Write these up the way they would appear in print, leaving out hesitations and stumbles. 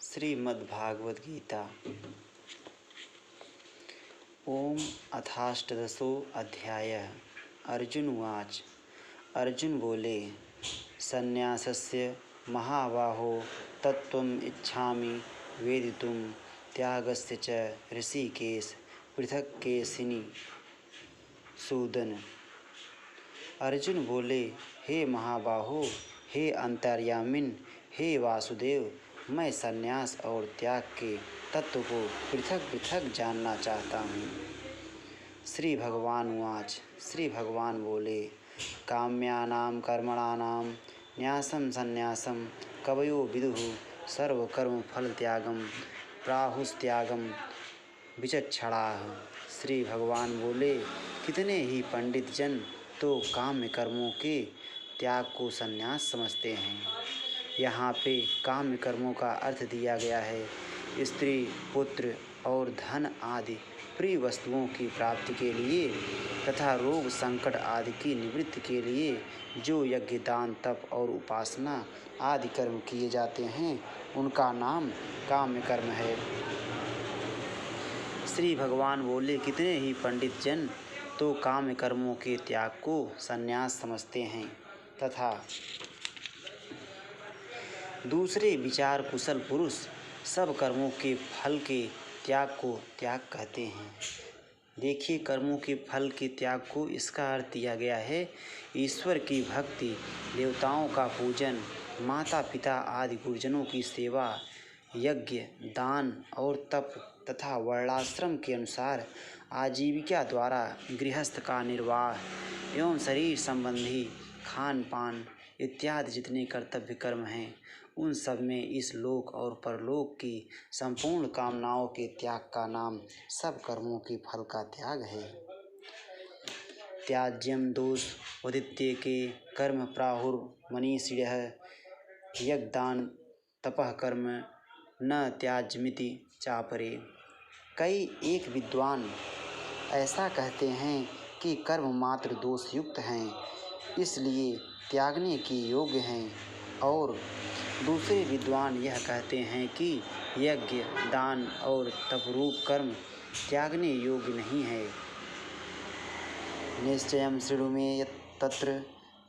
श्रीमद्भागवत गीता। ओम अथाष्टदशो अध्याय। अर्जुन उवाच। अर्जुन बोले, संन्यासस्य महाबाहो तत्त्वम् इच्छामि वेदितुं त्यागस्य च ऋषिकेश पृथक्केशिनि सूदन। अर्जुन बोले, हे महाबाहो, हे अंतर्यामिन, हे वासुदेव, मैं संन्यास और त्याग के तत्व को पृथक पृथक जानना चाहता हूँ। श्री भगवान उवाच। श्री भगवान बोले, काम्यानां कर्मणानां न्यासं संन्यासं कवयो विदुः सर्वकर्म फल त्यागम प्राहुस्त्यागम विचक्षणाः। श्री भगवान बोले, कितने ही पंडित जन तो काम्य कर्मों के त्याग को संन्यास समझते हैं। यहाँ पे काम्य कर्मों का अर्थ दिया गया है स्त्री, पुत्र और धन आदि प्रिय वस्तुओं की प्राप्ति के लिए तथा रोग संकट आदि की निवृत्ति के लिए जो यज्ञ, दान, तप और उपासना आदि कर्म किए जाते हैं उनका नाम काम्य कर्म है। श्री भगवान बोले, कितने ही पंडित जन तो काम्य कर्मों के त्याग को संन्यास समझते हैं तथा दूसरे विचार कुशल पुरुष सब कर्मों के फल के त्याग को त्याग कहते हैं। देखिए, कर्मों के फल के त्याग को इसका अर्थ दिया गया है ईश्वर की भक्ति, देवताओं का पूजन, माता पिता आदि गुरुजनों की सेवा, यज्ञ, दान और तप तथा वर्णाश्रम के अनुसार आजीविका द्वारा गृहस्थ का निर्वाह एवं शरीर संबंधी खान पान इत्यादि जितने कर्तव्य कर्म हैं उन सब में इस लोक और परलोक की संपूर्ण कामनाओं के त्याग का नाम सब कर्मों के फल का त्याग है। त्याज्यम दोष उदित्य के कर्म प्राहुर्मनीषिणः यज्ञदान तपः कर्म न त्याज्यमिति चापरे। कई एक विद्वान ऐसा कहते हैं कि कर्म मात्र दोष युक्त हैं, इसलिए त्यागने के योग्य हैं, और दूसरे विद्वान यह कहते हैं कि यज्ञ, दान और तपरूप कर्म त्यागने योग्य नहीं है। निश्चयं शृणु मे यत्र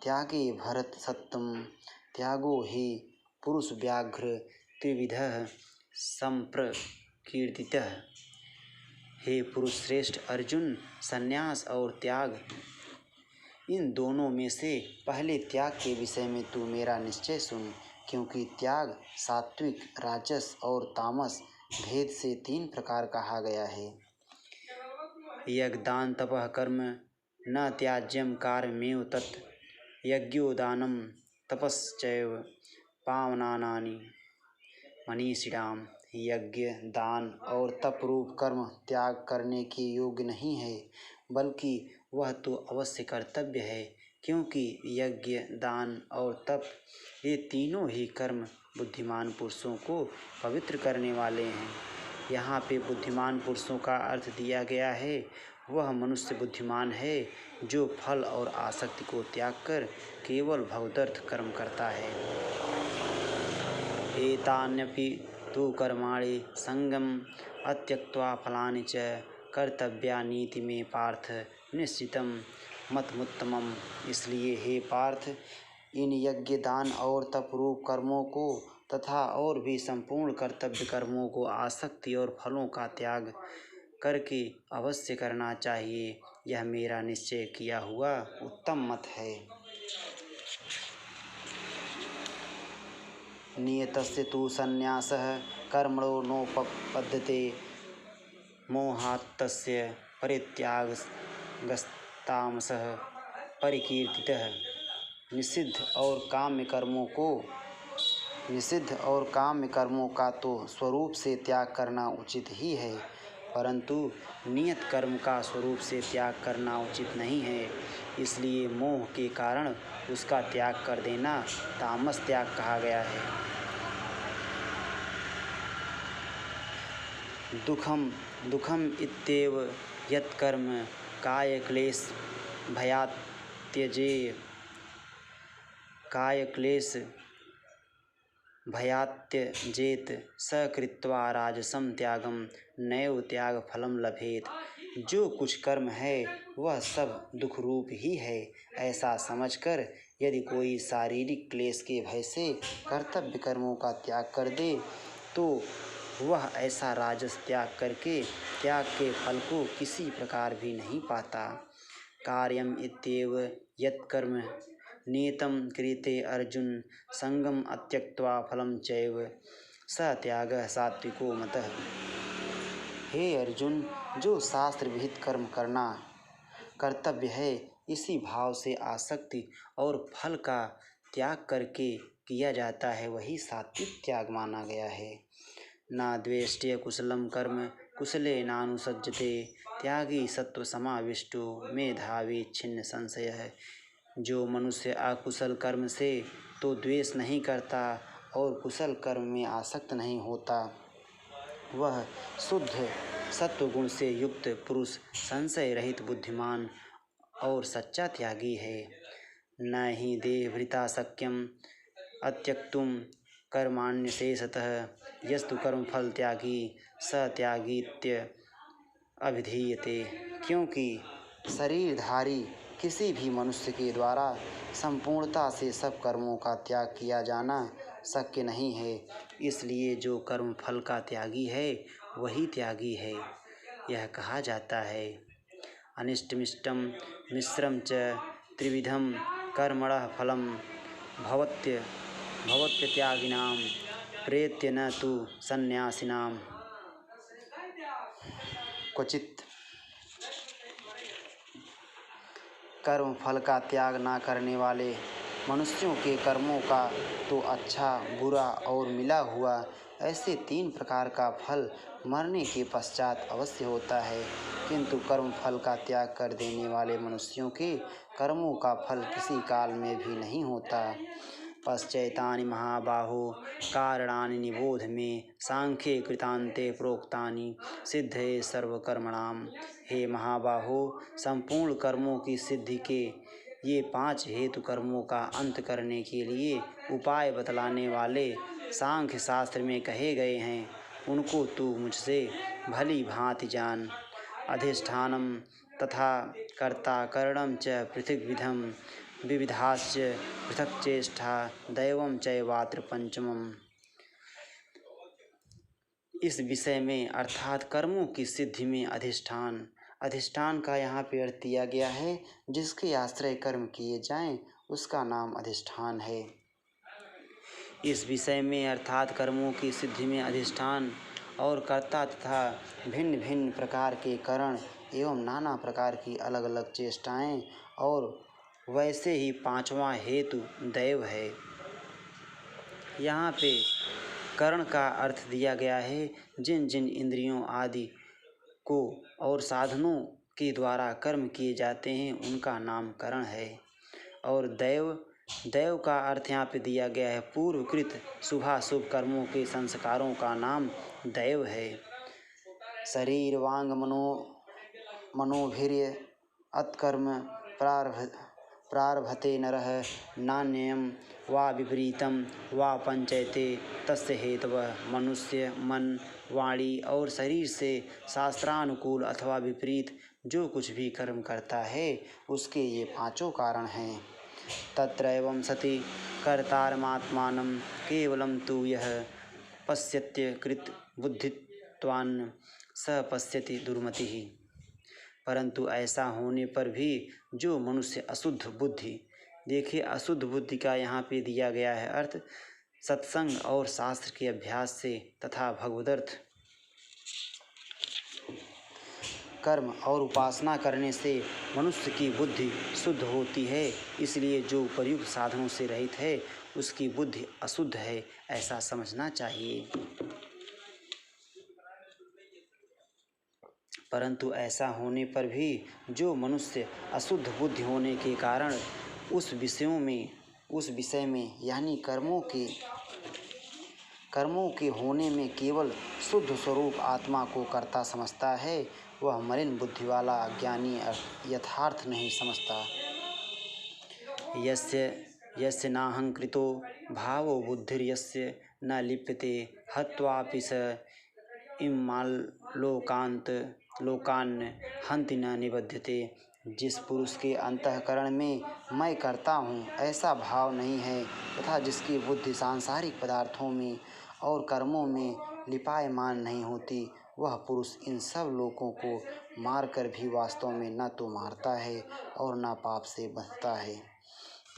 त्यागे भरत सत्यम त्यागो हि पुरुष व्याघ्र त्रिविधः संप्रकीर्तितः। हे पुरुष श्रेष्ठ अर्जुन, संन्यास और त्याग इन दोनों में से पहले त्याग के विषय में तू मेरा निश्चय सुन, क्योंकि त्याग सात्विक, राजस और तामस भेद से 3 प्रकार कहा गया है। यज्ञदान तपः कर्म न त्याज्यम कार्यमेव तत् यज्ञो दानम तपश्चैव पावनानि मनीषिणाम्। यज्ञ, दान और तप रूप कर्म त्याग करने के योग्य नहीं है, बल्कि वह तो अवश्य कर्तव्य है, क्योंकि यज्ञ, दान और तप ये तीनों ही कर्म बुद्धिमान पुरुषों को पवित्र करने वाले हैं। यहाँ पे बुद्धिमान पुरुषों का अर्थ दिया गया है वह मनुष्य बुद्धिमान है जो फल और आसक्ति को त्याग कर केवल भगवदर्थ कर्म करता है। एतान्यपि तु कर्माणि संगम अत्यक्त्वा फलानि च कर्तव्यानीति में पार्थ निश्चितम मतमुत्तमम। इसलिए हे पार्थ, इन यज्ञ, दान और तप रूप कर्मों को तथा और भी संपूर्ण कर्तव्य कर्मों को आसक्ति और फलों का त्याग करके अवश्य करना चाहिए। यह मेरा निश्चय किया हुआ उत्तम मत है। नियतस्य तु संन्यासः कर्मणो नोपपद्यते मोहात्तस्य परित्यागस्तामसः परिकीर्तितः। निषिद्ध और काम्य कर्मों का तो स्वरूप से त्याग करना उचित ही है, परंतु नियत कर्म का स्वरूप से त्याग करना उचित नहीं है। इसलिए मोह के कारण उसका त्याग कर देना तामस त्याग कहा गया है। दुखम इत्येव यत्कर्म कायक्लेश भयात् त्यजेय। कायक्लेश भयात्यजेत स कृत्वा राजसं त्यागम नैव त्याग फलम लभेत। जो कुछ कर्म है वह सब दुख रूप ही है, ऐसा समझकर यदि कोई शारीरिक क्लेश के भय से कर्तव्य कर्मों का त्याग कर दे तो वह ऐसा राजस त्याग करके त्याग के फल को किसी प्रकार भी नहीं पाता। कार्यम इत्येव यत्कर्म नियतं क्रियते अर्जुन संगम अत्यक्त्वा फलं चैव स त्यागः सात्विको मतः। हे अर्जुन, जो शास्त्र विहित कर्म करना कर्तव्य है, इसी भाव से आसक्ति और फल का त्याग करके किया जाता है, वही सात्विक त्याग माना गया है। न द्वेष्ट्य कुशलम कर्म कुशले नानुसज्जते त्यागी सत्व समाविष्टो मेधावी छिन्न संशय है। जो मनुष्य अकुशल कर्म से तो द्वेष नहीं करता और कुशल कर्म में आसक्त नहीं होता, वह शुद्ध सत्वगुण से युक्त पुरुष संशय रहित बुद्धिमान और सच्चा त्यागी है। न ही देहभृता शक्यम अत्यक्तुम कर्माण्यशेषतः यस्तु कर्मफल त्यागी स त्यागीत्य अभिधीयते। क्योंकि शरीरधारी किसी भी मनुष्य के द्वारा संपूर्णता से सब कर्मों का त्याग किया जाना शक्य नहीं है, इसलिए जो कर्म फल का त्यागी है वही त्यागी है। यह कहा जाता है, अनिष्टमिष्टम मिश्रम च त्रिविधम कर्मणः फलम भवत्यत्यागिनां प्रेत्य न तु सन्यासिनां। क्वचित कर्म फल का त्याग ना करने वाले मनुष्यों के कर्मों का तो अच्छा, बुरा और मिला हुआ ऐसे 3 प्रकार का फल मरने के पश्चात अवश्य होता है, किंतु कर्म फल का त्याग कर देने वाले मनुष्यों के कर्मों का फल किसी काल में भी नहीं होता। पश्चैतानि महाबाहो कारणानि निबोध में सांख्ये कृतान्ते प्रोक्तानि सिद्धये सर्वकर्मणाम। हे महाबाहो, संपूर्ण कर्मों की सिद्धि के ये 5 हेतु कर्मों का अंत करने के लिए उपाय बतलाने वाले सांख्य शास्त्र में कहे गए हैं, उनको तू मुझसे भली भांति जान। अधिष्ठानम तथा कर्ता करणम च पृथग्विधम विविधाश्च पृथक् चेष्टा दैवं चैवात्र पंचमम्। इस विषय में अर्थात कर्मों की सिद्धि में अधिष्ठान का यहाँ पे अर्थ दिया गया है, जिसके आश्रय कर्म किए जाएं उसका नाम अधिष्ठान है। इस विषय में अर्थात कर्मों की सिद्धि में अधिष्ठान और कर्ता तथा भिन्न भिन्न प्रकार के करण एवं नाना प्रकार की अलग अलग चेष्टाएं और वैसे ही 5वां हेतु दैव है। यहाँ पे करण का अर्थ दिया गया है, जिन जिन इंद्रियों आदि को और साधनों के द्वारा कर्म किए जाते हैं उनका नाम करण है। और दैव का अर्थ यहाँ पे दिया गया है, पूर्वकृत शुभाशुभ कर्मों के संस्कारों का नाम दैव है। शरीर वांग मनोभिर्य अत्कर्म प्रारभते नरः नान्यं वा विपरीतं वा पंचैते तस्य हेतवः। मनुष्य मन, वाणी और शरीर से शास्त्रानुकूल अथवा विपरीत जो कुछ भी कर्म करता है उसके ये 5 कारण हैं। तत्रैवं सति कर्तारमात्मानं केवलं तु यः पश्यत्य कृत बुद्धित्वान् स पश्यति दुर्मतिः। परंतु ऐसा होने पर भी जो मनुष्य अशुद्ध बुद्धि, देखिए अशुद्ध बुद्धि का यहाँ पे दिया गया है अर्थ सत्संग और शास्त्र के अभ्यास से तथा भगवदर्थ कर्म और उपासना करने से मनुष्य की बुद्धि शुद्ध होती है, इसलिए जो उपयुक्त साधनों से रहित है उसकी बुद्धि अशुद्ध है, ऐसा समझना चाहिए। परंतु ऐसा होने पर भी जो मनुष्य अशुद्ध बुद्धि होने के कारण उस विषय में यानी कर्मों के होने में केवल शुद्ध स्वरूप आत्मा को कर्ता समझता है, वह मलिन बुद्धि वाला अज्ञानी यथार्थ नहीं समझता। यस्य नाहंकृतो भावो बुद्धिर्यस्य न लिप्यते हत्वापि स लोकान हन्ति न निबध्यते। जिस पुरुष के अंतःकरण में मैं करता हूँ ऐसा भाव नहीं है तथा जिसकी बुद्धि सांसारिक पदार्थों में और कर्मों में लिपायमान नहीं होती, वह पुरुष इन सब लोगों को मारकर भी वास्तव में न तो मारता है और न पाप से बचता है।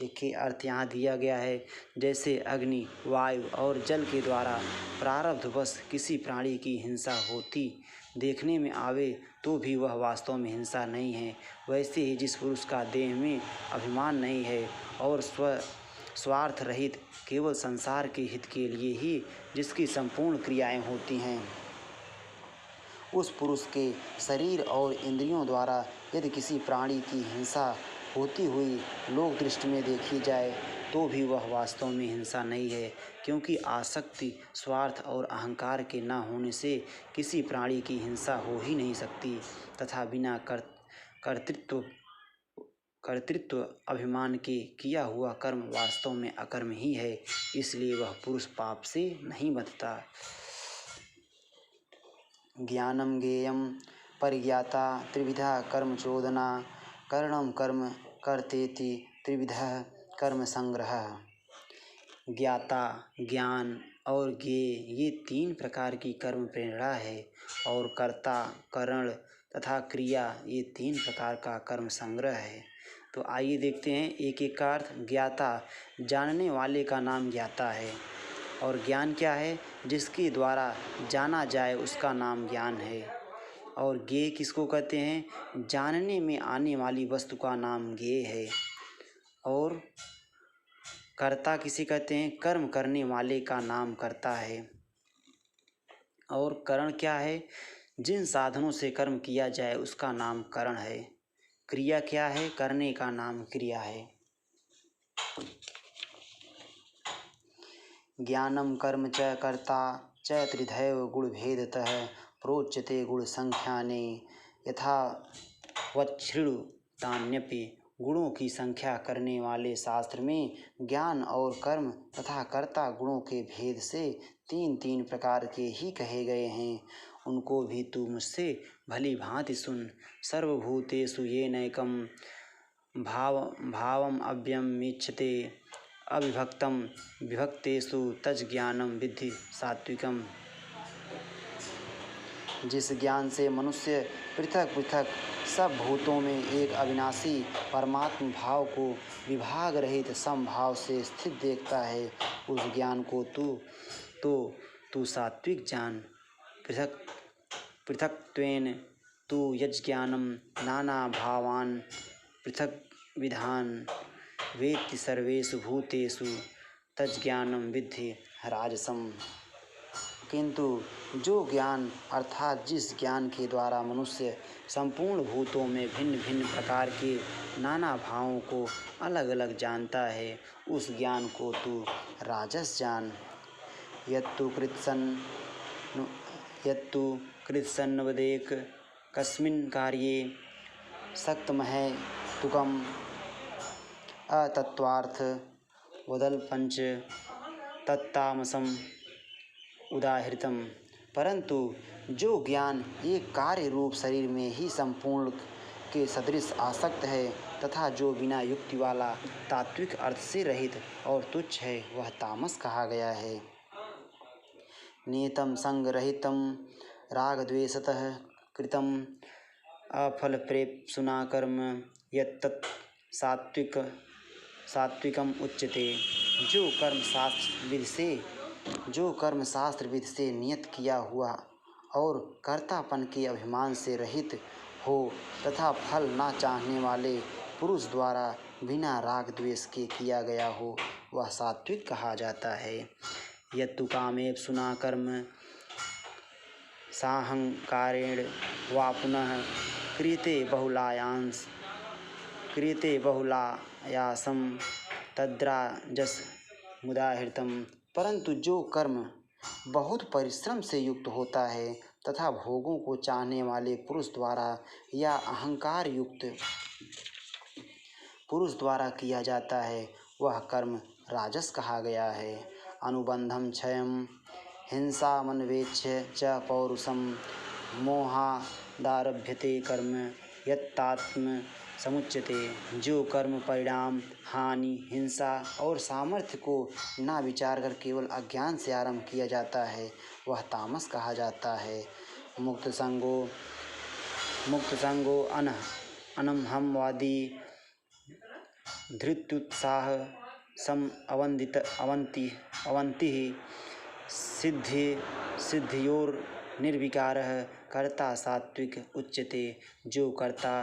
देखिए अर्थ यहाँ दिया गया है, जैसे अग्नि, वायु और जल के द्वारा प्रारब्धवश किसी प्राणी की हिंसा होती देखने में आवे तो भी वह वास्तव में हिंसा नहीं है, वैसे ही जिस पुरुष का देह में अभिमान नहीं है और स्वार्थ रहित केवल संसार के हित के लिए ही जिसकी संपूर्ण क्रियाएं होती हैं, उस पुरुष के शरीर और इंद्रियों द्वारा यदि किसी प्राणी की हिंसा होती हुई लोक दृष्टि में देखी जाए तो भी वह वास्तव में हिंसा नहीं है, क्योंकि आसक्ति, स्वार्थ और अहंकार के न होने से किसी प्राणी की हिंसा हो ही नहीं सकती तथा बिना कर्तृत्व अभिमान के किया हुआ कर्म वास्तव में अकर्म ही है, इसलिए वह पुरुष पाप से नहीं बचता। ज्ञानम ज्ञेयम परिज्ञाता त्रिविधा कर्म चोदना करणम कर्म कर्तेति त्रिविधः कर्म संग्रह। ज्ञाता, ज्ञान और ज्ञेय ये 3 प्रकार की कर्म प्रेरणा है और कर्ता, करण तथा क्रिया ये 3 प्रकार का कर्म संग्रह है। तो आइए देखते हैं एक एक का अर्थ। ज्ञाता, जानने वाले का नाम ज्ञाता है, और ज्ञान क्या है? जिसके द्वारा जाना जाए उसका नाम ज्ञान है। और ज्ञेय किसको कहते हैं? जानने में आने वाली वस्तु का नाम ज्ञेय है। और कर्ता किसे कहते हैं? कर्म करने वाले का नाम कर्ता है। और करण क्या है? जिन साधनों से कर्म किया जाए उसका नाम करण है। क्रिया क्या है? करने का नाम क्रिया है। ज्ञानम कर्म च कर्ता च त्रिधैव गुणभेदतः प्रोच्यते गुणसंख्याने यथा वच्छृणुतान्यपि। गुणों की संख्या करने वाले शास्त्र में ज्ञान और कर्म तथा कर्ता गुणों के भेद से 3 प्रकार के ही कहे गए हैं। उनको भी तू मुझसे भली भांति सुन। सर्वभूतेषु येनैकं भावम अव्ययमिच्छते अविभक्तम विभक्तेषु तज्ज्ञानम विद्धि सात्विकम। जिस ज्ञान से मनुष्य पृथक पृथक सब भूतों में एक अविनाशी परमात्म भाव को विभाग रहित समभाव से स्थित देखता है, उस ज्ञान को तू सात्विक जान। पृथक्त्वेन तू यज्ज्ञानम नाना भावान पृथक विधान वेत्ति सर्वेषु भूतेषु तज्ज्ञानम विद्धि राजसम। किंतु जो ज्ञान अर्थात जिस ज्ञान के द्वारा मनुष्य संपूर्ण भूतों में भिन्न भिन्न प्रकार के नाना भावों को अलग अलग जानता है, उस ज्ञान को तू राजस जान। यत्तु कृत्सन्नवदेक कस्मिन् कार्ये सक्तमहे तुकम अतत्वार्थ वदल्पंच तत्तामसम उदाहृतम। परंतु जो ज्ञान एक कार्य रूप शरीर में ही संपूर्ण के सदृश आसक्त है तथा जो बिना युक्ति वाला तात्विक अर्थ से रहित और तुच्छ है, वह तामस कहा गया है। नियतम संगरहितम रागद्वेषतः कृतम अफल प्रेप्सुना कर्म यत्तत् सात्विकम उच्यते। जो कर्म शास्त्र विधि से नियत किया हुआ और कर्तापन के अभिमान से रहित हो तथा फल न चाहने वाले पुरुष द्वारा बिना राग द्वेष के किया गया हो, वह सात्विक कहा जाता है। यत्तु कामेप्सुना कर्म साहंकारेण वा पुनः क्रियते बहुलायासम तद्राजस मुदाहृतम। परंतु जो कर्म बहुत परिश्रम से युक्त होता है तथा भोगों को चाहने वाले पुरुष द्वारा या अहंकार युक्त पुरुष द्वारा किया जाता है, वह कर्म राजस कहा गया है। अनुबंधम क्षयं हिंसामन्वेक्ष्य च पौरुषं मोहादारभ्यते कर्म यत्तात्म समुच्यते। जो कर्म परिणाम हानि हिंसा और सामर्थ्य को ना विचार कर केवल अज्ञान से आरंभ किया जाता है वह तामस कहा जाता है। मुक्त संगो अनहमवादी धृत्युत्साह सम अवंति सिद्धियोर निर्विकारः कर्ता सात्विक उच्यते। जो कर्ता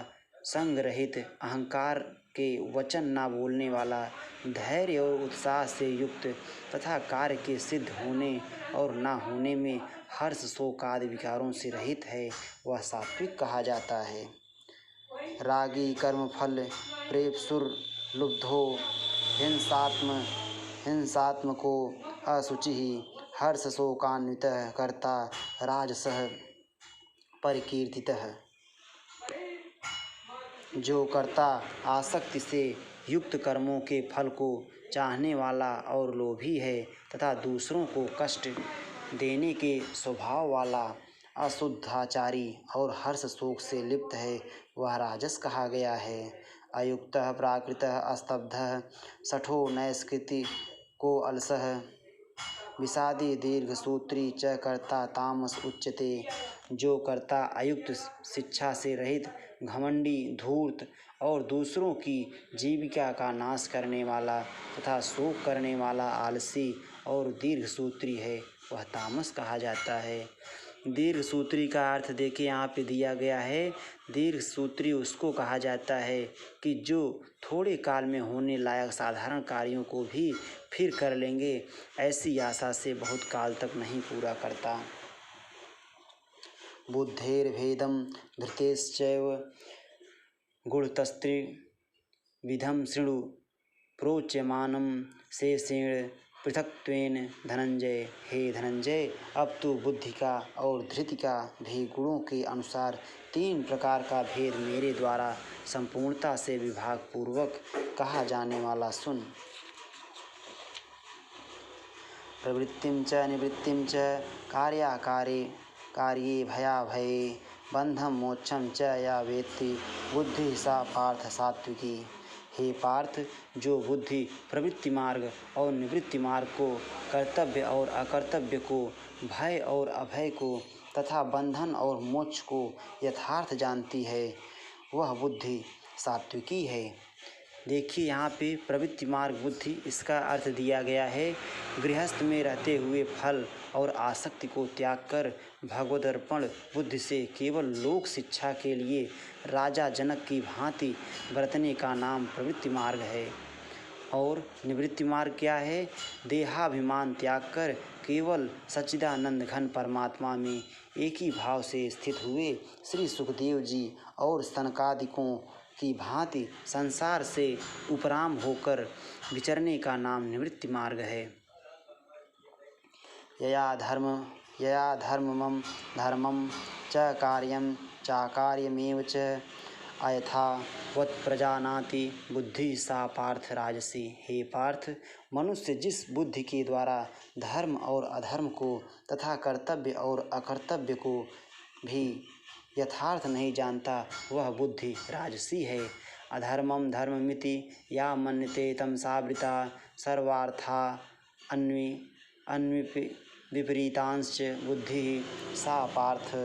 संग रहित अहंकार के वचन ना बोलने वाला धैर्य और उत्साह से युक्त तथा कार्य के सिद्ध होने और ना होने में हर्ष शोक आदि विकारों से रहित है वह सात्विक कहा जाता है। रागी कर्मफल प्रेपसुर लुब्धो हिंसात्मको असुचि हर्ष शोकान्वितः कर्ता राजसः परिकीर्तितः। जो कर्ता आसक्ति से युक्त कर्मों के फल को चाहने वाला और लोभी है तथा दूसरों को कष्ट देने के स्वभाव वाला अशुद्धाचारी और हर्ष शोक से लिप्त है वह राजस कहा गया है। अयुक्तः प्राकृतः अस्तब्धः शठो नैष्कृति को अलसः विषादी दीर्घसूत्री च कर्ता तामस उच्यते। जो कर्ता अयुक्त शिक्षा से रहित घमंडी धूर्त और दूसरों की जीविका का नाश करने वाला तथा शोक करने वाला आलसी और दीर्घसूत्री है वह तामस कहा जाता है। दीर्घसूत्री का अर्थ देखिए यहाँ पे दिया गया है। दीर्घसूत्री उसको कहा जाता है कि जो थोड़े काल में होने लायक साधारण कार्यों को भी फिर कर लेंगे ऐसी आशा से बहुत काल तक नहीं पूरा करता। बुद्धेर्भेदं धृतेश्चैव गुणतस्त्रिविधं शृणु प्रोच्यमानं शेषेण पृथक्त्वेन धनंजय। हे धनंजय, अब तो बुद्धि का और धृति का भी गुणों के अनुसार 3 प्रकार का भेद मेरे द्वारा संपूर्णता से विभाग पूर्वक कहा जाने वाला सुन। प्रवृत्तिं च निवृत्तिं च कार्ये भयाभये बंधम मोक्षम च या वेत्ति बुद्धि सा पार्थ सात्विकी। हे पार्थ, जो बुद्धि प्रवृत्ति मार्ग और निवृत्ति मार्ग को, कर्तव्य और अकर्तव्य को, भय और अभय को तथा बंधन और मोक्ष को यथार्थ जानती है वह बुद्धि सात्विकी है। देखिए यहाँ पे प्रवृत्ति मार्ग बुद्धि, इसका अर्थ दिया गया है गृहस्थ में रहते हुए फल और आसक्ति को त्याग कर भगवदर्पण बुद्धि से केवल लोक शिक्षा के लिए राजा जनक की भांति बरतने का नाम प्रवृत्ति मार्ग है। और निवृत्ति मार्ग क्या है? देहाभिमान त्याग कर केवल सच्चिदानंद घन परमात्मा में एक ही भाव से स्थित हुए श्री सुखदेव जी और सनकादिकों की भांति संसार से उपराम होकर विचरने का नाम निवृत्ति मार्ग है। यया धर्ममं धर्मं च कार्यं चाकार्यमेव च अयथावत् प्रजानाति बुद्धि सा पार्थ राजसी। हे पार्थ, मनुष्य जिस बुद्धि के द्वारा धर्म और अधर्म को तथा कर्तव्य और अकर्तव्य को भी यथार्थ नहीं जानता वह बुद्धि राजसी है। अधर्मं धर्ममिति या मन्यते तमसावृता सर्वार्था विपरीतांश्च बुद्धि सा पार्थ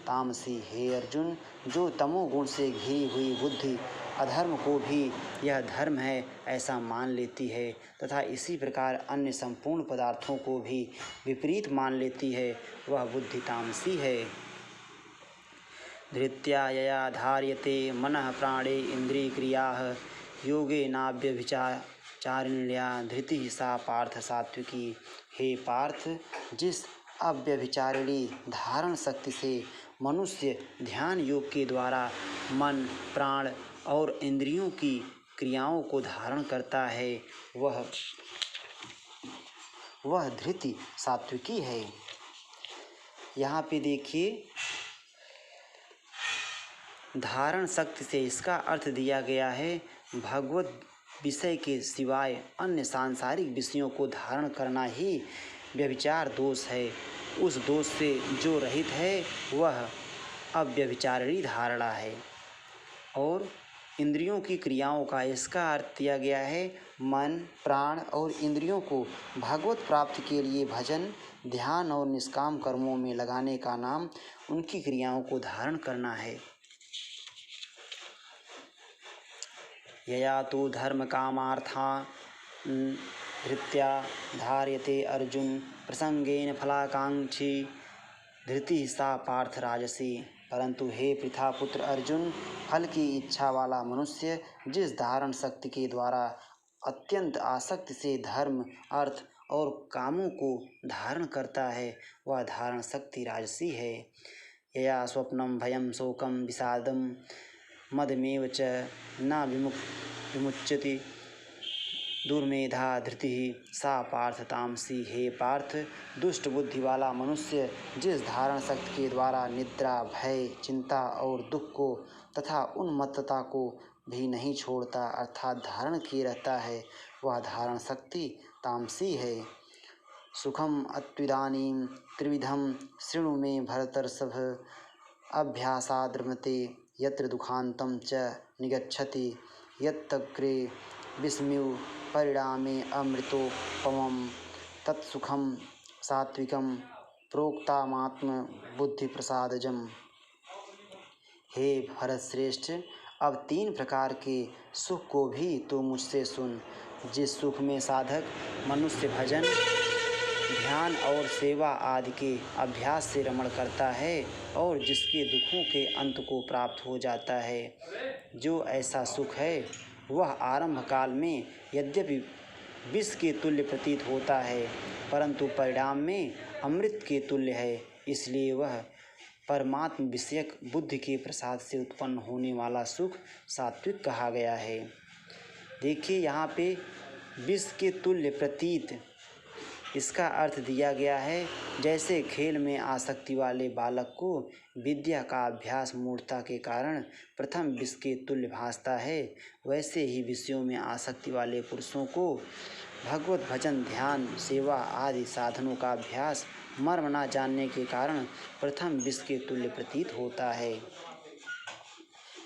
तामसी। हे अर्जुन, जो तमोगुण से घिरी हुई बुद्धि अधर्म को भी यह धर्म है ऐसा मान लेती है तथा इसी प्रकार अन्य संपूर्ण पदार्थों को भी विपरीत मान लेती है वह बुद्धि तामसी है। धृत्या यया धार्यते मनः प्राणे इंद्रियक्रियाः योगेनाव्यभिचारिण्या धृति सा पार्थ सात्विकी। हे पार्थ, जिस अव्यभिचारिणी धारण शक्ति से मनुष्य ध्यान योग के द्वारा मन प्राण और इंद्रियों की क्रियाओं को धारण करता है वह धृति सात्विकी है। यहाँ पे देखिए, धारण शक्ति से इसका अर्थ दिया गया है भगवत विषय के सिवाय अन्य सांसारिक विषयों को धारण करना ही व्यभिचार दोष है। उस दोष से जो रहित है वह अव्यभिचारिणी धारणा है। और इंद्रियों की क्रियाओं का इसका अर्थ दिया गया है मन, प्राण और इंद्रियों को भगवत प्राप्ति के लिए भजन, ध्यान और निष्काम कर्मों में लगाने का नाम उनकी क्रियाओं को धारण करना है। यया तो धर्म कामार्था धृत्या धार्यते अर्जुन प्रसंगेन फलाकांक्षी धृति सा पार्थ राजसी। परंतु हे पृथा पुत्र अर्जुन, फल की इच्छा वाला मनुष्य जिस धारण शक्ति के द्वारा अत्यंत आसक्ति से धर्म, अर्थ और कामों को धारण करता है वह धारण शक्ति राजसी है। यया स्वप्नम भयम शोकम विषादम मदमेव च न विमुच्यति दुर्मेधा धृति सा पार्थ तामसी। हे पार्थ, दुष्ट बुद्धि वाला मनुष्य जिस धारण शक्ति के द्वारा निद्रा, भय, चिंता और दुख को तथा उन्मत्तता को भी नहीं छोड़ता अर्थात धारण किए रहता है वह धारण शक्ति तामसी है। सुखम अत्विदानीं त्रिविधम शृणु मे भरतर्षभ अभ्यासाद्रमते यत्र दुखांतं च निगच्छति यत्तग्रे विस्मृ परिणामे अमृतोपमं तत्सुखम सात्विकम प्रोक्तामात्म बुद्धि प्रसादजम। हे भरत श्रेष्ठ, अब 3 प्रकार के सुख को भी तो मुझसे सुन। जिस सुख में साधक मनुष्य भजन, ध्यान और सेवा आदि के अभ्यास से रमण करता है और जिसके दुखों के अंत को प्राप्त हो जाता है, जो ऐसा सुख है वह आरंभ काल में यद्यपि विष के तुल्य प्रतीत होता है परंतु परिणाम में अमृत के तुल्य है। इसलिए वह परमात्म विषयक बुद्धि के प्रसाद से उत्पन्न होने वाला सुख सात्विक कहा गया है। देखिए यहाँ पे विष के तुल्य प्रतीत, इसका अर्थ दिया गया है जैसे खेल में आसक्ति वाले बालक को विद्या का अभ्यास मूढ़ता के कारण प्रथम विष के तुल्य भासता है, वैसे ही विषयों में आसक्ति वाले पुरुषों को भगवत भजन, ध्यान, सेवा आदि साधनों का अभ्यास मर्म न जानने के कारण प्रथम विष के तुल्य प्रतीत होता है।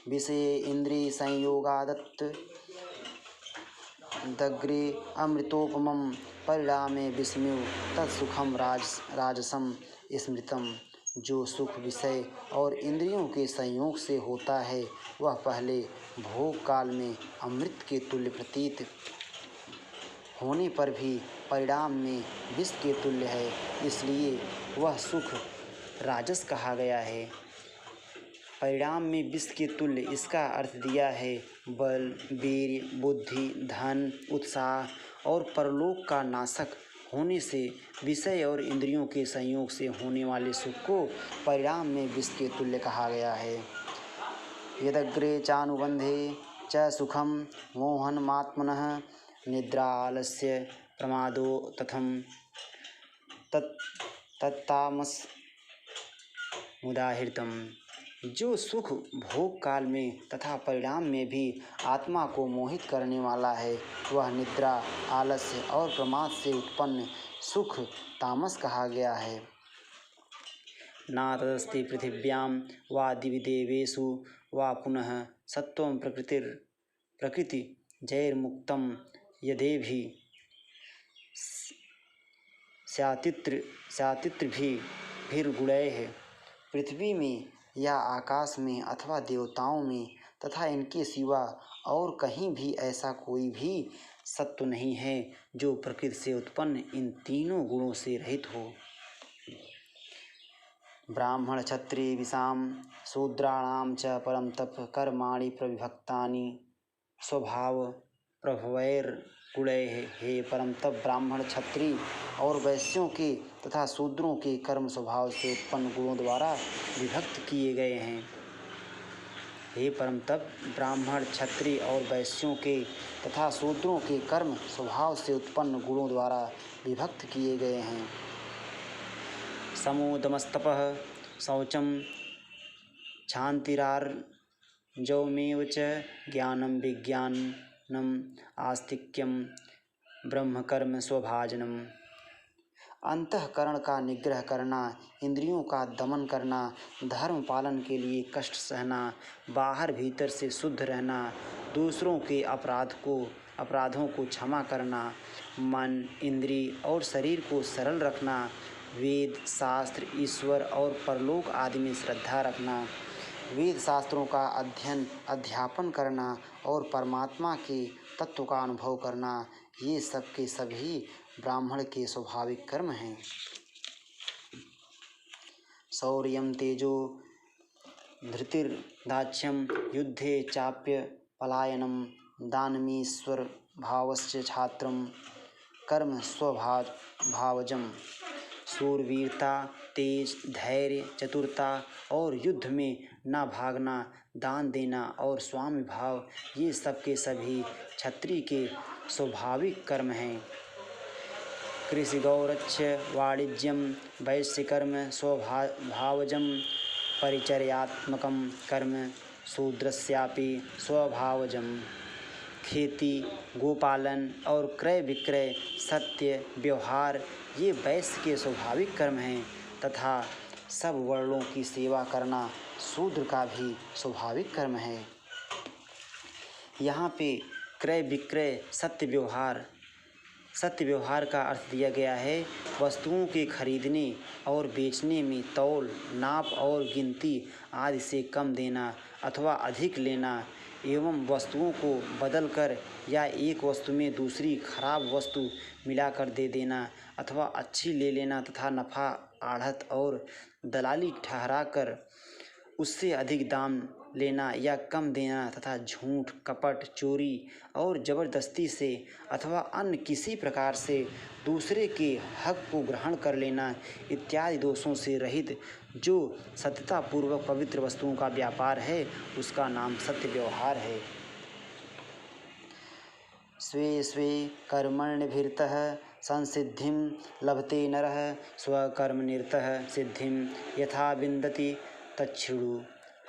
विषये इंद्रिय संयोगादत्त दग्रे अमृतोपमं परिणामे विस्मृ तत्सुखम राजसम स्मृतम। जो सुख विषय और इंद्रियों के संयोग से होता है वह पहले भोग काल में अमृत के तुल्य प्रतीत होने पर भी परिणाम में विष के तुल्य है, इसलिए वह सुख राजस कहा गया है। परिणाम में विष के तुल्य, इसका अर्थ दिया है बल, वीर, बुद्धि, धन, उत्साह और परलोक का नाशक होने से विषय और इंद्रियों के संयोग से होने वाले सुख को परिणाम में विष के तुल्य कहा गया है। यदग्रे चानुबंधे च सुखम मोहनमात्मनः निद्रा आलस्य प्रमादो तथम तत्तामस मुदाहृतम। जो सुख भोग काल में तथा परिणाम में भी आत्मा को मोहित करने वाला है वह निद्रा, आलस्य और प्रमाद से उत्पन्न सुख तामस कहा गया है। ना तदस्ति पृथिव्यां वा दिवि देवेषु वा पुनः सत्वं प्रकृति जैर्मुक्तं यदेभि स्यातित्रिभिर्गुणैः। पृथ्वी में या आकाश में अथवा देवताओं में तथा इनके सिवा और कहीं भी ऐसा कोई भी सत्व नहीं है जो प्रकृति से उत्पन्न इन तीनों गुणों से रहित हो। ब्राह्मण क्षत्रिय विषाम शूद्राणाम च परम तप कर्माणि प्रविभक्तानि स्वभाव प्रभवैर्गुणैः। हे परम तप, ब्राह्मण, क्षत्रिय और वैश्यों के तथा शूद्रों के कर्म स्वभाव से उत्पन्न गुणों द्वारा विभक्त किए गए हैं। हे परम तप, ब्राह्मण, क्षत्रिय और वैश्यों के तथा शूद्रों के कर्म स्वभाव से उत्पन्न गुणों द्वारा विभक्त किए गए हैं। समोदमस्तपः शौचं क्षान्तिरार्जवमेव च ज्ञानं विज्ञानं आस्तिक्यम ब्रह्मकर्म स्वभाजनम। अंतःकरण का निग्रह करना, इंद्रियों का दमन करना, धर्म पालन के लिए कष्ट सहना, बाहर भीतर से शुद्ध रहना, दूसरों के अपराधों को क्षमा करना, मन, इंद्रिय और शरीर को सरल रखना, वेद शास्त्र, ईश्वर और परलोक आदि में श्रद्धा रखना, वेद शास्त्रों का अध्यापन करना और परमात्मा के तत्व का अनुभव करना, ये सब के सभी ब्राह्मण के स्वाभाविक कर्म हैं। शौर्यं तेजो धृतिर्दाक्ष्यं युद्धे चाप्य पलायनं दानमीश्वर भावश्च छात्रं कर्म स्वभावजम। शूरवीरता, तेज, धैर्य, चतुरता और युद्ध में न भागना, दान देना और स्वामी भाव, ये सब के सभी क्षत्रिय के स्वाभाविक कर्म हैं। कृषि गौरक्ष्य वाणिज्यम वैश्यकर्म स्वभावजम परिचर्यात्मकं कर्म शूद्रस्यापि स्वभावजम। खेती, गोपालन और क्रय विक्रय, सत्य, व्यवहार, ये वैश्य के स्वाभाविक कर्म हैं तथा सब वर्णों की सेवा करना शूद्र का भी स्वाभाविक कर्म है। यहाँ पे क्रय विक्रय, सत्य व्यवहार का अर्थ दिया गया है वस्तुओं के खरीदने और बेचने में तौल, नाप और गिनती आदि से कम देना अथवा अधिक लेना एवं वस्तुओं को बदलकर या एक वस्तु में दूसरी खराब वस्तु मिलाकर दे देना अथवा अच्छी ले लेना तथा नफ़ा आढ़त और दलाली ठहराकर उससे अधिक दाम लेना या कम देना तथा झूठ, कपट, चोरी और ज़बरदस्ती से अथवा अन्य किसी प्रकार से दूसरे के हक को ग्रहण कर लेना इत्यादि दोषों से रहित जो सत्यतापूर्वक पवित्र वस्तुओं का व्यापार है उसका नाम सत्य व्यवहार है। स्वे स्वे कर्मण्यभिरतः संसिद्धिं लभते नरः स्वकर्मनिरतः सिद्धिं यथा विन्दति तच्छृणु।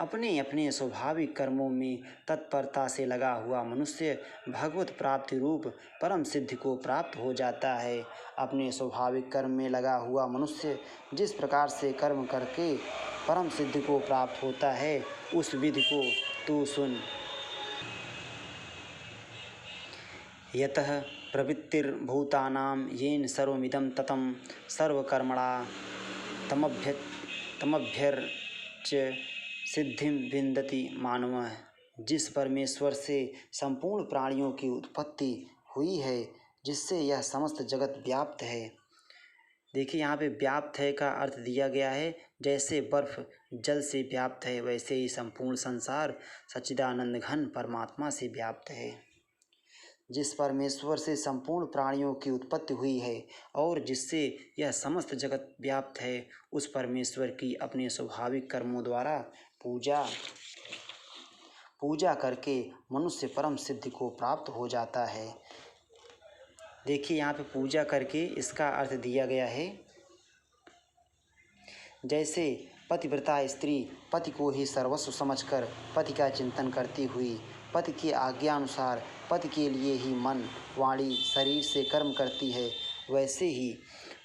अपने अपने स्वाभाविक कर्मों में तत्परता से लगा हुआ मनुष्य भगवत प्राप्ति रूप परम सिद्धि को प्राप्त हो जाता है। अपने स्वाभाविक कर्म में लगा हुआ मनुष्य जिस प्रकार से कर्म करके परम सिद्धि को प्राप्त होता है उस विधि को तू सुन। यतः प्रवृत्तिर्भूतानां येन सर्वमिदं ततं सर्वकर्मणा तमभ्यर्च्य सिद्धिं विन्दति मानवः। जिस परमेश्वर से संपूर्ण प्राणियों की उत्पत्ति हुई है, जिससे यह समस्त जगत व्याप्त है। देखिए यहाँ पे व्याप्त है का अर्थ दिया गया है जैसे बर्फ जल से व्याप्त है वैसे ही संपूर्ण संसार सच्चिदानंद घन परमात्मा से व्याप्त है। जिस परमेश्वर से संपूर्ण प्राणियों की उत्पत्ति हुई है और जिससे यह समस्त जगत व्याप्त है उस परमेश्वर की अपने स्वाभाविक कर्मों द्वारा पूजा करके मनुष्य परम सिद्धि को प्राप्त हो जाता है। देखिए यहाँ पे पूजा करके इसका अर्थ दिया गया है जैसे पतिव्रता स्त्री पति को ही सर्वस्व समझकर पति का चिंतन करती हुई पति की आज्ञा अनुसार पति के लिए ही मन, वाणी, शरीर से कर्म करती है, वैसे ही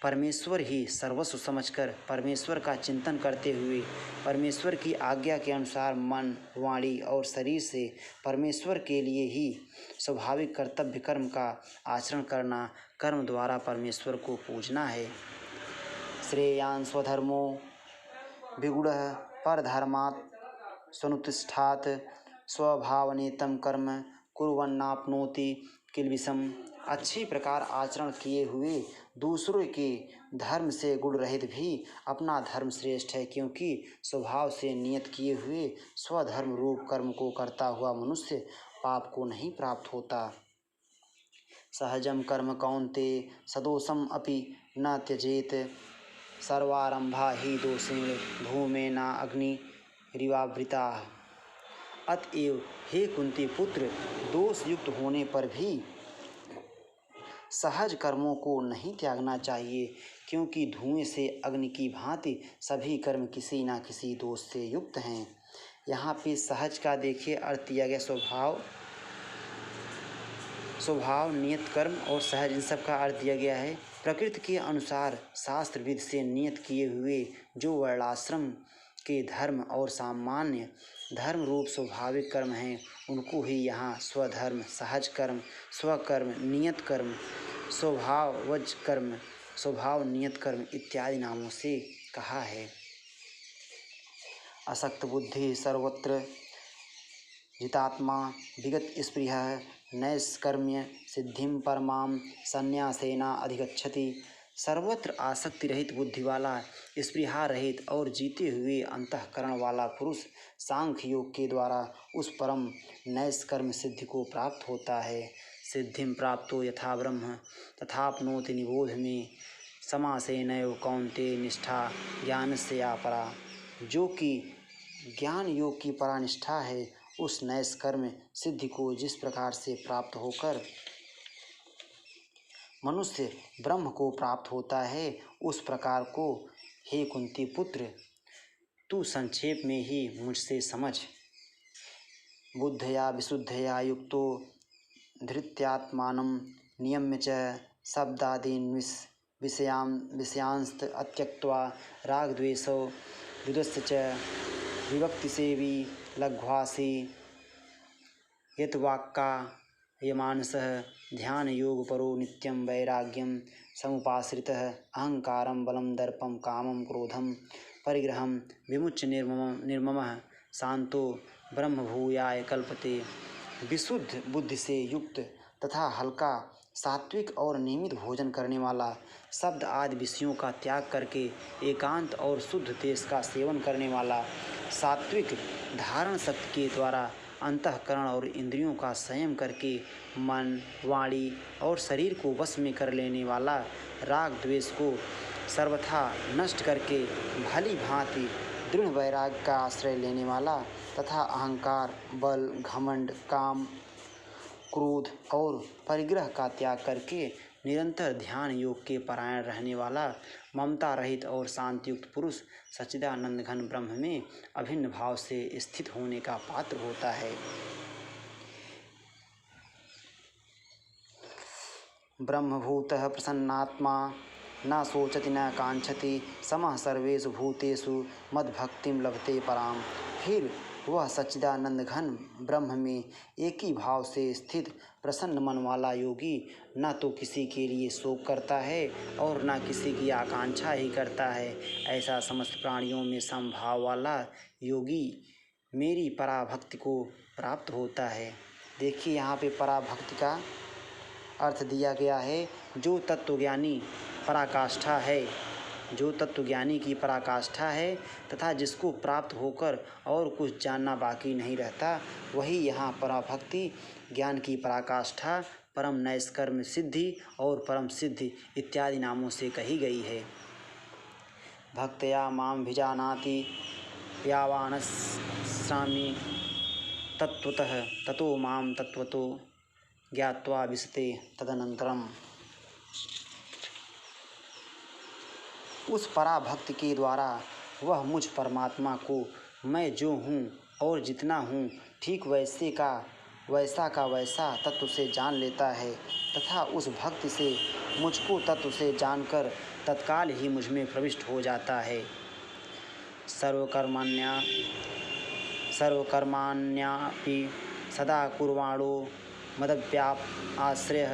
परमेश्वर ही सर्वस्व समझकर परमेश्वर का चिंतन करते हुए परमेश्वर की आज्ञा के अनुसार मन, वाणी और शरीर से परमेश्वर के लिए ही स्वाभाविक कर्तव्य कर्म का आचरण करना, कर्म द्वारा परमेश्वर को पूजना है। श्रेयान् स्वधर्मो विगुणः परधर्मात् स्वनुतिष्ठात् स्वभावनेतं कर्म कुर्वन्नाप्नोति किल्बिषम्। अच्छी प्रकार आचरण किए हुए दूसरों के धर्म से गुण रहित भी अपना धर्म श्रेष्ठ है, क्योंकि स्वभाव से नियत किए हुए स्वधर्म रूप कर्म को करता हुआ मनुष्य पाप को नहीं प्राप्त होता। सहजम कर्म कौन्तेय सदोषम अपि न त्यजेत सर्वारंभा ही दोषेण धूमेना अग्निरिवावृताः। अतएव हे कुंती पुत्र, दोष युक्त होने पर भी सहज कर्मों को नहीं त्यागना चाहिए, क्योंकि धुएं से अग्नि की भांति सभी कर्म किसी न किसी दोष से युक्त हैं। यहाँ पे सहज का देखिए अर्थ दिया गया स्वभाव। स्वभाव, नियत कर्म और सहज, इन सब का अर्थ दिया गया है। प्रकृति के अनुसार शास्त्र विधि से नियत किए हुए जो वर्णाश्रम के धर्म और सामान्य धर्म रूप स्वाभाविक कर्म हैं, उनको ही यहाँ स्वधर्म, सहज कर्म, स्वकर्म, नियत कर्म, स्वभावज कर्म, स्वभाव नियत कर्म इत्यादि नामों से कहा है। असक्त बुद्धि सर्वत्र जितात्मा विगत स्पृहः नैष्कर्म्य सिद्धिं परमां संन्यासेना अधिगच्छति। सर्वत्र आसक्ति रहित बुद्धि वाला, स्पृहा रहित और जीते हुए अंतःकरण वाला पुरुष सांख्य योग के द्वारा उस परम नैष्कर्म्य सिद्धि को प्राप्त होता है। सिद्धिं प्राप्तो यथा ब्रह्म तथाप्नोति निबोध में समासेनैव कौन्तेय निष्ठा ज्ञानस्य या परा। जो कि ज्ञान योग की परानिष्ठा है, उस नैष्कर्म्य सिद्धि को जिस प्रकार से प्राप्त होकर मनुष्य ब्रह्म को प्राप्त होता है, उस प्रकार को हे कुंती पुत्र तू संक्षेप में ही मुझसे समझ। बुद्धया विशुद्धया युक्तो धृत्यात्मानं नियम्य च शब्दादीन् विषयांस्त अत्यक्त्वा रागद्वेषौ दुरस्य च विभक्तिसेवी लघ्वासी यत्वाक्कायमानसः ध्यानयोगपरो नित्यं वैराग्यं समुपाश्रितः अहंकारं बलं दर्पं कामं क्रोधं परिग्रहं विमुच्य निर्ममः शांतो ब्रह्मभूयाय कल्पते। विशुद्ध बुद्धि से युक्त तथा हल्का, सात्विक और नियमित भोजन करने वाला, शब्द आदि विषयों का त्याग करके एकांत और शुद्ध तेज का सेवन करने वाला, सात्विक धारण शक्ति के द्वारा अंतःकरण और इंद्रियों का संयम करके मन, वाणी और शरीर को वश में कर लेने वाला, राग द्वेष को सर्वथा नष्ट करके भली भांति दृढ़ वैराग्य का आश्रय लेने वाला तथा अहंकार, बल, घमंड, काम, क्रोध और परिग्रह का त्याग करके निरंतर ध्यान योग के परायण रहने वाला, ममता रहित और शांतियुक्त पुरुष सच्चिदानंद घन ब्रह्म में अभिन्न भाव से स्थित होने का पात्र होता है। ब्रह्मभूतः प्रसन्नात्मा न शोचति न कांक्षति समः सर्वेषु भूतेषु मद्भक्तिं लभते पराम। फिर वह सच्चिदानंद घन ब्रह्म में एक ही भाव से स्थित प्रसन्न मन वाला योगी न तो किसी के लिए शोक करता है और न किसी की आकांक्षा ही करता है। ऐसा समस्त प्राणियों में समभाव वाला योगी मेरी पराभक्ति को प्राप्त होता है। देखिए यहाँ पे पराभक्ति का अर्थ दिया गया है, जो तत्वज्ञानी पराकाष्ठा है, जो तत्वज्ञानी की पराकाष्ठा है तथा जिसको प्राप्त होकर और कुछ जानना बाकी नहीं रहता, वही यहाँ पराभक्ति, ज्ञान की पराकाष्ठा, परम नैष्कर्म्य सिद्धि और परम सिद्धि इत्यादि नामों से कही गई है। भक्तया मां भिजानाति यावानस्यामि तत्वतः ततो मां तत्वतो ज्ञात्वा विशते तदनंतरम। उस पराभक्ति के द्वारा वह मुझ परमात्मा को मैं जो हूँ और जितना हूँ ठीक वैसा का वैसा तत्व से जान लेता है तथा उस भक्ति से मुझको तत्व से जानकर तत्काल ही मुझ में प्रविष्ट हो जाता है। सर्वकर्माण्यापि सदा कुर्वाणो मदव्याप आश्रयः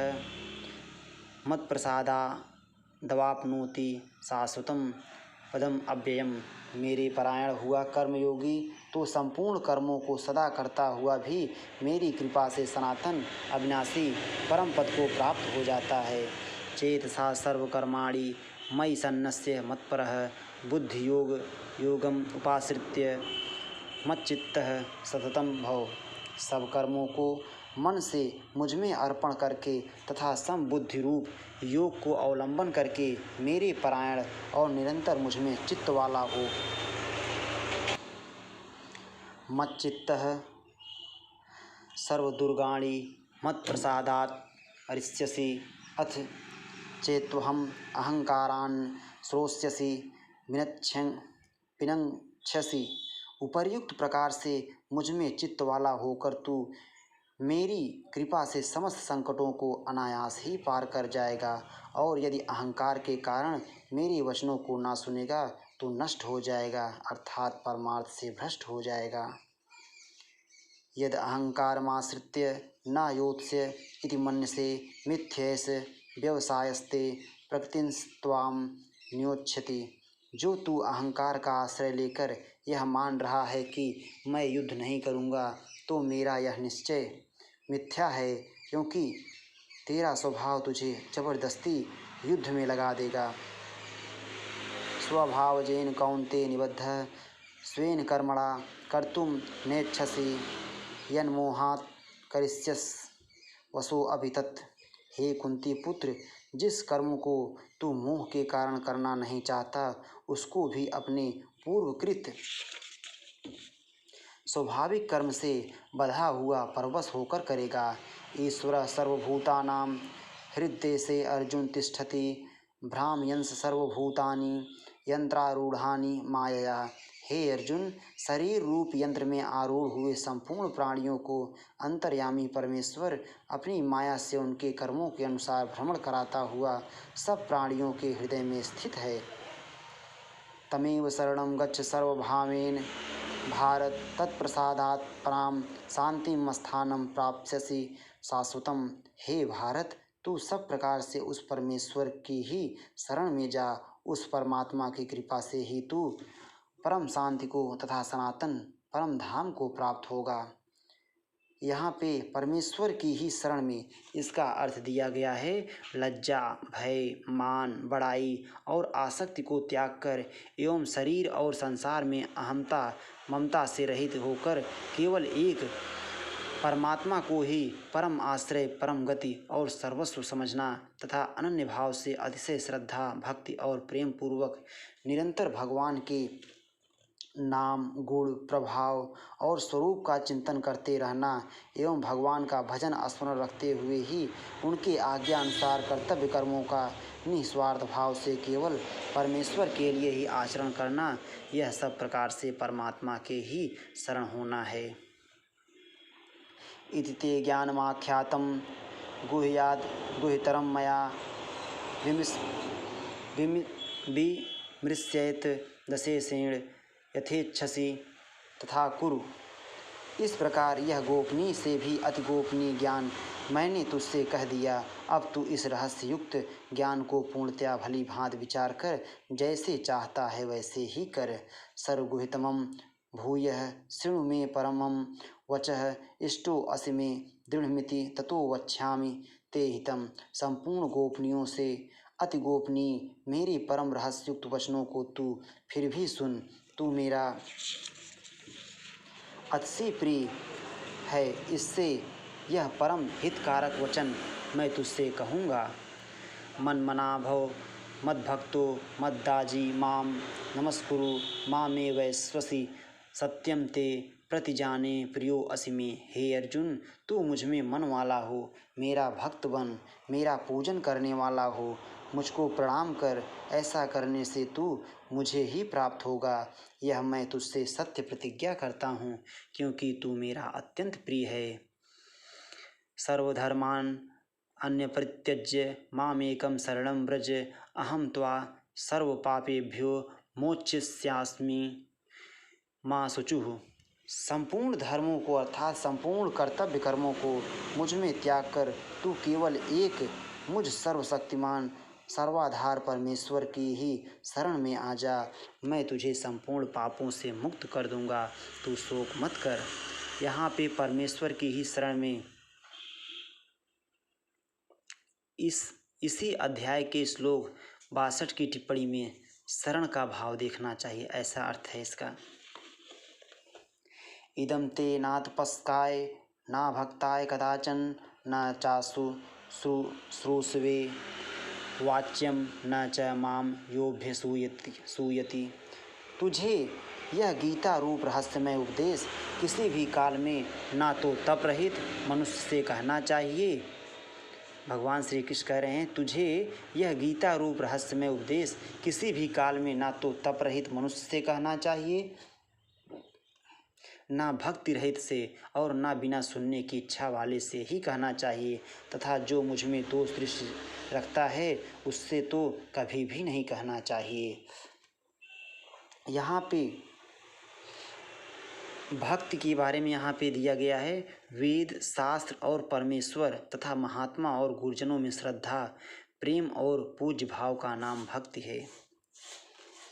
मत्प्रसादादवाप्नोति शाश्वतं पदम अव्ययम्। मेरे परायण हुआ कर्मयोगी तो संपूर्ण कर्मों को सदा करता हुआ भी मेरी कृपा से सनातन अविनाशी परम पद को प्राप्त हो जाता है। चेतसा सर्वकर्माणि मयि सन्नस्य मत्परः बुद्धि योगम उपाश्रित्य मच्चित्तः सततं भव। सब कर्मों को मन से मुझ में अर्पण करके तथा समबुद्धि रूप योग को अवलंबन करके मेरे परायण और निरंतर मुझ में चित्त वाला हो। मच्चित्तः सर्वदुर्गाणि मत्प्रसादात् हरिष्यसि अथ चेत्त्वहम् अहंकारान् श्रोष्यसि विनक्ष्यसि। उपर्युक्त प्रकार से मुझ में चित्त वाला होकर तू मेरी कृपा से समस्त संकटों को अनायास ही पार कर जाएगा, और यदि अहंकार के कारण मेरे वचनों को ना सुनेगा तो नष्ट हो जाएगा, अर्थात परमार्थ से भ्रष्ट हो जाएगा। यद अहंकारमाश्रित्य न योत्स्य इति मन्यसे मिथ्यैष व्यवसायस्ते प्रकृतिस्त्वां नियोच्छति। जो तू अहंकार का आश्रय लेकर यह मान रहा है कि मैं युद्ध नहीं करूँगा, तो मेरा यह निश्चय मिथ्या है, क्योंकि तेरा स्वभाव तुझे जबरदस्ती युद्ध में लगा देगा। स्वभावजेन कौन्तेय निबद्धः स्वेन कर्मणा कर्तुं नेच्छसि यन्मोहात् करिष्यस् वसो अभि तत्। हे कुंती पुत्र, जिस कर्म को तू मोह के कारण करना नहीं चाहता, उसको भी अपने पूर्वकृत स्वाभाविक कर्म से बधा हुआ परवश होकर करेगा। ईश्वर सर्वभूतानां हृद्देशे अर्जुन तिष्ठति भ्रामयंस सर्वभूतानि यंत्रारूढ़ानि मायया। हे अर्जुन, शरीर रूप यंत्र में आरूढ़ हुए संपूर्ण प्राणियों को अंतर्यामी परमेश्वर अपनी माया से उनके कर्मों के अनुसार भ्रमण कराता हुआ सब प्राणियों के हृदय में स्थित है। तमेव शरणं गच्छ सर्वभावेन भारत, तत्प्रसादात् परां शांतिं स्थानं प्राप्स्यसि शाश्वतम्। हे भारत, तू सब प्रकार से उस परमेश्वर की ही शरण में जा। उस परमात्मा की कृपा से ही तू परम शांति को तथा सनातन परम धाम को प्राप्त होगा। यहाँ पे परमेश्वर की ही शरण में इसका अर्थ दिया गया है लज्जा, भय, मान, बड़ाई और आसक्ति को त्याग कर एवं शरीर और संसार में अहमता ममता से रहित होकर केवल एक परमात्मा को ही परम आश्रय, परम गति और सर्वस्व समझना तथा अनन्य भाव से अतिशय श्रद्धा, भक्ति और प्रेम पूर्वक निरंतर भगवान के नाम, गुण, प्रभाव और स्वरूप का चिंतन करते रहना एवं भगवान का भजन स्मरण रखते हुए ही उनके आज्ञा अनुसार कर्तव्य कर्मों का निस्वार्थ भाव से केवल परमेश्वर के लिए ही आचरण करना, यह सब प्रकार से परमात्मा के ही शरण होना है। इति ते ज्ञानमाख्यातं गुह्यात् गुह्यतरं मया विमृश्येत दशेषेण यथेच्छसि तथा कुरु। इस प्रकार यह गोपनीय से भी अति गोपनीय ज्ञान मैंने तुझसे कह दिया। अब तू इस रहस्य युक्त ज्ञान को पूर्णतया भली भांति विचार कर जैसे चाहता है वैसे ही कर। सर्वगुहितमं भूयः शृणु मे परमं वचः इष्टो असि मे दृढ़मिति ततो वक्ष्यामि ते हितम्। संपूर्ण गोपनीयों से अति गोपनीय मेरे परम रहस्युक्त वचनों को तू फिर भी सुन। तू मेरा अतिशय प्रिय है, इससे यह परम हितकारक वचन मैं तुझसे कहूँगा। मन्मना भव मद्भक्तो मद्दाजी माम नमस्कुरु मामे वैश्वसी सत्यम ते प्रतिजाने प्रियो असि मे। हे अर्जुन, तू मुझ में मन वाला हो, मेरा भक्त बन, मेरा पूजन करने वाला हो, मुझको प्रणाम कर। ऐसा करने से तू मुझे ही प्राप्त होगा, यह मैं तुझसे सत्य प्रतिज्ञा करता हूँ, क्योंकि तू मेरा अत्यंत प्रिय है। सर्वधर्मान् अन्य परित्यज्य मामेकं शरणं व्रज अहं त्वा सर्वपापेभ्यो मोक्षयिष्यामि मा शुचुः। संपूर्ण धर्मों को अर्थात संपूर्ण कर्तव्य कर्मों को मुझ में त्याग कर तू केवल एक मुझ सर्वशक्तिमान सर्वाधार परमेश्वर की ही शरण में आ जा। मैं तुझे संपूर्ण पापों से मुक्त कर दूंगा, तू शोक मत कर। यहाँ पे परमेश्वर की ही शरण में इसी अध्याय के श्लोक 62 की टिप्पणी में शरण का भाव देखना चाहिए, ऐसा अर्थ है इसका। इदं ते नातपस्काय न भक्ताय कदाचन न चासु श्रूषवे वाच्यम न च माम योऽभ्यसूयति। तुझे यह गीता रूप रहस्यमय उपदेश किसी भी काल में ना तो तप रहित मनुष्य से कहना चाहिए। भगवान श्री कृष्ण कह रहे हैं, तुझे यह गीता रूप रहस्यमय उपदेश किसी भी काल में ना तो तप रहित मनुष्य से कहना चाहिए, ना भक्ति रहित से और ना बिना सुनने की इच्छा वाले से ही कहना चाहिए, तथा जो मुझ में दोष दृष्टि रखता है उससे तो कभी भी नहीं कहना चाहिए। यहाँ पे भक्ति के बारे में यहाँ पे दिया गया है, वेद शास्त्र और परमेश्वर तथा महात्मा और गुरुजनों में श्रद्धा, प्रेम और पूज्य भाव का नाम भक्ति है।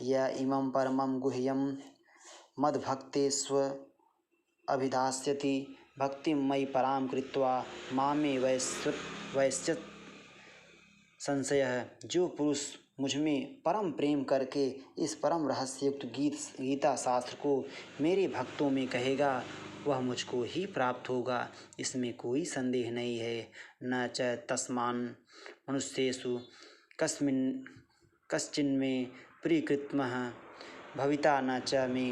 यह इमं परमं गुह्यं मद्भक्तेष्व अभिधास्यति भक्तिं मयि परां कृत्वा मामे वैश्यत संशयः। जो पुरुष मुझ में परम प्रेम करके इस परम रहस्ययुक्त गीता शास्त्र को मेरे भक्तों में कहेगा वह मुझको ही प्राप्त होगा, इसमें कोई संदेह नहीं है। न च तस्मान् मनुष्येषु कश्चिन्मे प्रियकृत्मः भविता न च मे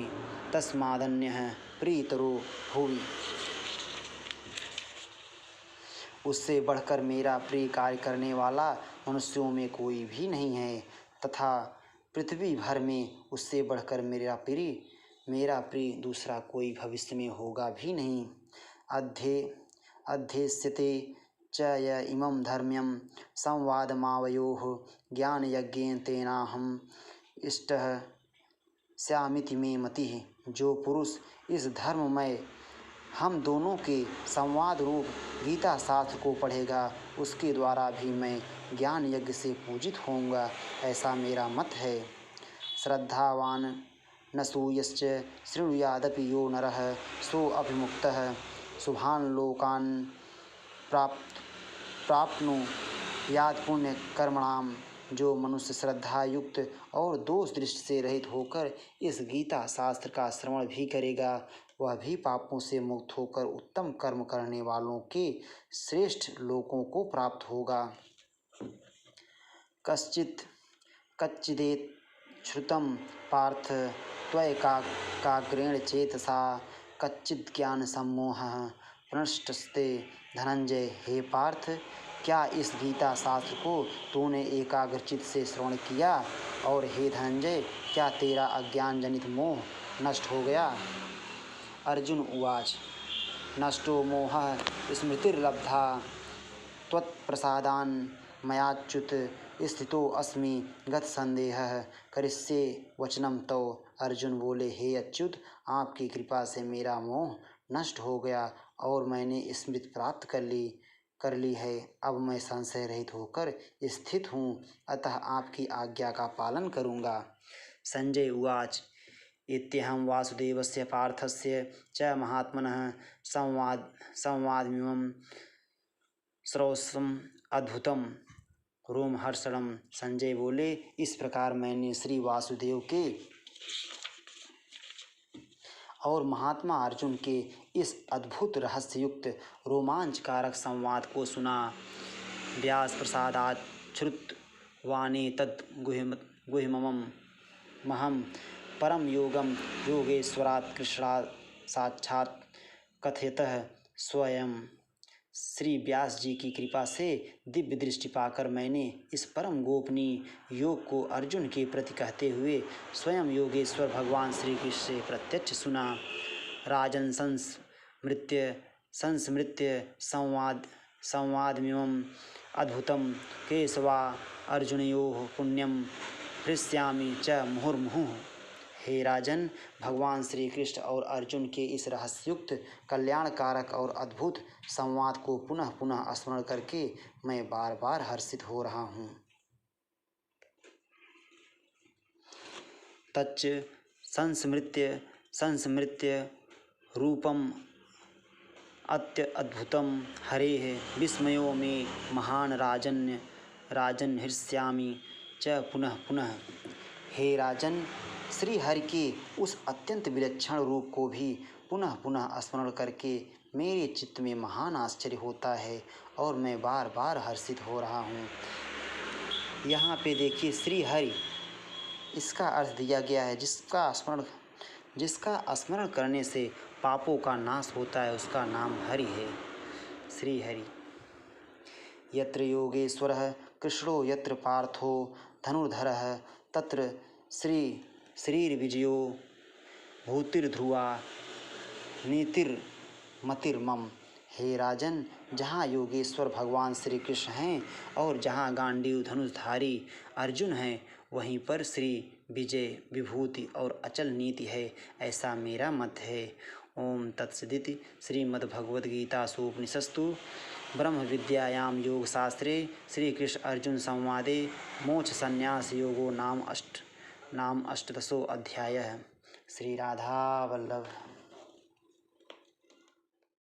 तस्मादन्यः प्रियतरो भुवि। उससे बढ़कर मेरा प्रिय कार्य करने वाला मनुष्यों में कोई भी नहीं है, तथा पृथ्वी भर में उससे बढ़कर मेरा प्रिय दूसरा कोई भविष्य में होगा भी नहीं। अध्येष्यते च य इमं धर्म्यं संवादमावयोः ज्ञानयज्ञेन तेनाहम् इष्टः स्यामिति मे मतिः। जो पुरुष इस धर्ममय हम दोनों के संवाद रूप गीता शास्त्र को पढ़ेगा उसके द्वारा भी मैं ज्ञान यज्ञ से पूजित होऊंगा, ऐसा मेरा मत है। श्रद्धावान न सूयश्च शृणुयादपि यो नरः सो अभिमुक्तः शुभान् लोकान् प्राप्नुयात् पुण्य कर्मणाम्। जो मनुष्य श्रद्धा युक्त और दोष दृष्टि से रहित होकर इस गीता शास्त्र का श्रवण भी करेगा वह भी पापों से मुक्त होकर उत्तम कर्म करने वालों के श्रेष्ठ लोकों को प्राप्त होगा। कच्चिदेत श्रुतं पार्थ त्वयैकाग्रेण चेतसा कच्चित् ज्ञान सम्मोहः प्रनष्टस्ते धनंजय। हे पार्थ, क्या इस गीता शास्त्र को तूने एकाग्रचित से श्रवण किया? और हे धनंजय, क्या तेरा अज्ञान जनित मोह नष्ट हो गया? अर्जुन उवाच नष्टो मोहः स्मृतिर्लब्धा त्वत्प्रसादान् मयाच्युत स्थितो अस्मि गतसंदेहः करिष्ये वचनं तव। अर्जुन बोले, हे अच्युत, आपकी कृपा से मेरा मोह नष्ट हो गया और मैंने स्मृति प्राप्त कर ली है। अब मैं संशय रहित होकर स्थित हूँ, अतः आपकी आज्ञा का पालन करूँगा। संजय उवाच इत्यहं वासुदेवस्य पार्थस्य च महात्मनः संवादमिमं श्रौषम् अद्भुतम रोमहर्षणम्। संजय बोले, इस प्रकार मैंने श्री वासुदेव के और महात्मा अर्जुन के इस अद्भुत रहस्ययुक्त रोमांचकारक संवाद को सुना। व्यास प्रसादात् श्रुतवाने तद् गुह्यमहं परम योगेश्वरात् कृष्णात् साक्षात् कथयतः स्वयं। श्री व्यास जी की कृपा से दिव्य दृष्टि पाकर मैंने इस परम गोपनीय योग को अर्जुन के प्रति कहते हुए स्वयं योगेश्वर भगवान श्री कृष्ण से प्रत्यक्ष सुना। राजन संस्मृत्य संवादमिमं अद्भुतं केशवा अर्जुनयोः पुण्यं हृष्यामि च मुहुर्मुहुः। हे राजन, भगवान श्री कृष्ण और अर्जुन के इस रहस्युक्त कल्याणकारक और अद्भुत संवाद को पुनः पुनः स्मरण करके मैं बार बार हर्षित हो रहा हूँ। तच्च संस्मृत्य रूपम अत्यद्भुतं हरेः विस्मयो मे महान राजन हृष्यामि च पुनः पुनः। हे राजन, श्री हरि के उस अत्यंत विलक्षण रूप को भी पुनः पुनः स्मरण करके मेरे चित्त में महान आश्चर्य होता है और मैं बार बार हर्षित हो रहा हूँ। यहाँ पे देखिए, श्री हरि, इसका अर्थ दिया गया है जिसका स्मरण करने से पापों का नाश होता है, उसका नाम हरि है, श्री हरि। यत्र योगेश्वरः कृष्णो यत्र पार्थो धनुर्धरः तत्र श्रीर्विजयो भूतिर्ध्रुवा नीतिर्मतिर्मम। हे राजन, जहाँ योगेश्वर भगवान श्री कृष्ण हैं और जहाँ गांडीव धनुषधारी अर्जुन हैं, वहीं पर श्री विजय विभूति और अचल नीति है, ऐसा मेरा मत है। ओम तत्सदिति। श्रीमद्भगवद्गीतासु उपनिषत्सु ब्रह्म विद्यायां योगशास्त्रे श्री कृष्ण अर्जुन संवादे मोक्ष संन्यास योगो नाम अष्टदशो अध्यायः। श्री राधा वल्लभ।